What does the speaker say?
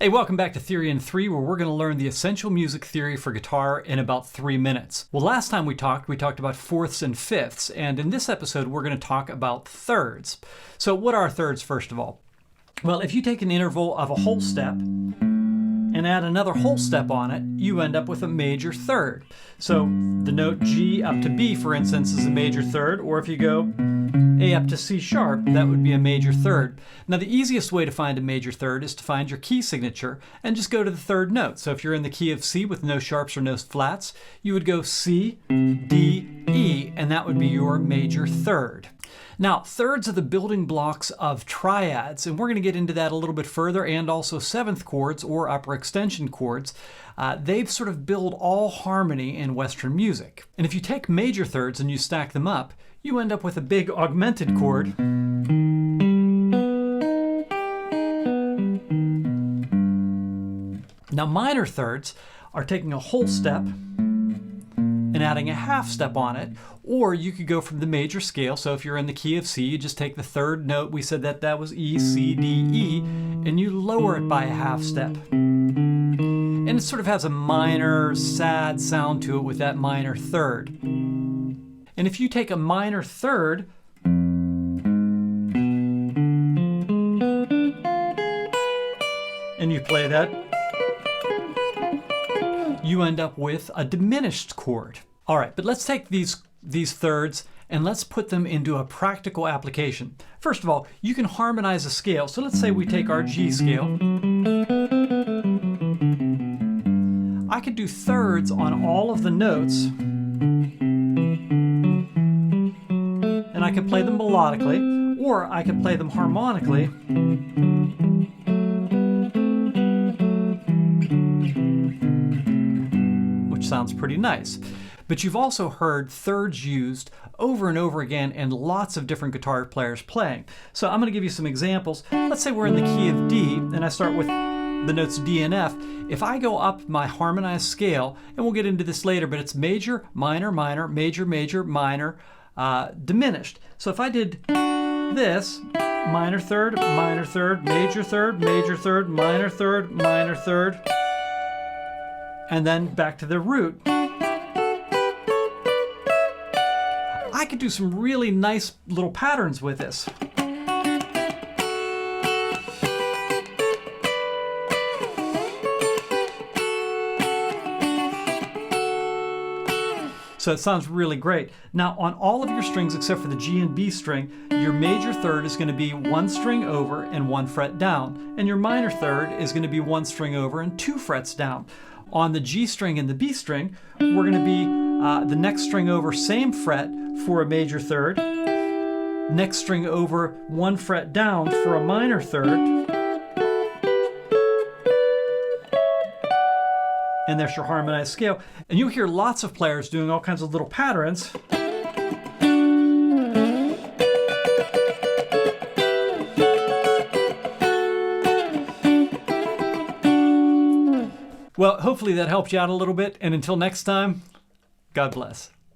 Hey, welcome back to Theory in 3, where we're going to learn the essential music theory for guitar in about 3 minutes. Well, last time we talked about fourths and fifths, and in this episode we're going to talk about thirds. So what are thirds, first of all? Well, if you take an interval of a whole step and add another whole step on it, you end up with a major third. So the note G up to B, for instance, is a major third, or if you go A up to C sharp, that would be a major third. Now, the easiest way to find a major third is to find your key signature and just go to the third note. So if you're in the key of C with no sharps or no flats, you would go C, D, E, and that would be your major third. Now, thirds are the building blocks of triads, and we're going to get into that a little bit further, and also seventh chords or upper extension chords. They've sort of build all harmony in Western music. And if you take major thirds and you stack them up, you end up with a big augmented chord. Now, minor thirds are taking a whole step and adding a half step on it, or you could go from the major scale. So if you're in the key of C, you just take the third note. We said that was E, C, D, E, and you lower it by a half step. And it sort of has a minor, sad sound to it with that minor third. And if you take a minor third and you play that, you end up with a diminished chord. All right, but let's take these thirds and let's put them into a practical application. First of all, you can harmonize a scale. So let's say we take our G scale. I could do thirds on all of the notes, and I could play them melodically, or I could play them harmonically. Which sounds pretty nice. But you've also heard thirds used over and over again in lots of different guitar players playing. So I'm going to give you some examples. Let's say we're in the key of D, and I start with the notes D and F. If I go up my harmonized scale, and we'll get into this later, but it's major, minor, minor, major, major, minor, diminished. So if I did this, minor third, major third, major third, minor third, and then back to the root, I could do some really nice little patterns with this. So it sounds really great. Now, on all of your strings except for the G and B string, your major third is going to be 1 string over and 1 fret down, and your minor third is going to be 1 string over and 2 frets down. On the G string and the B string, we're going to be the next string over, same fret for a major third, next string over, 1 fret down for a minor third, and there's your harmonized scale. And you'll hear lots of players doing all kinds of little patterns. Well, hopefully that helped you out a little bit, and until next time, God bless.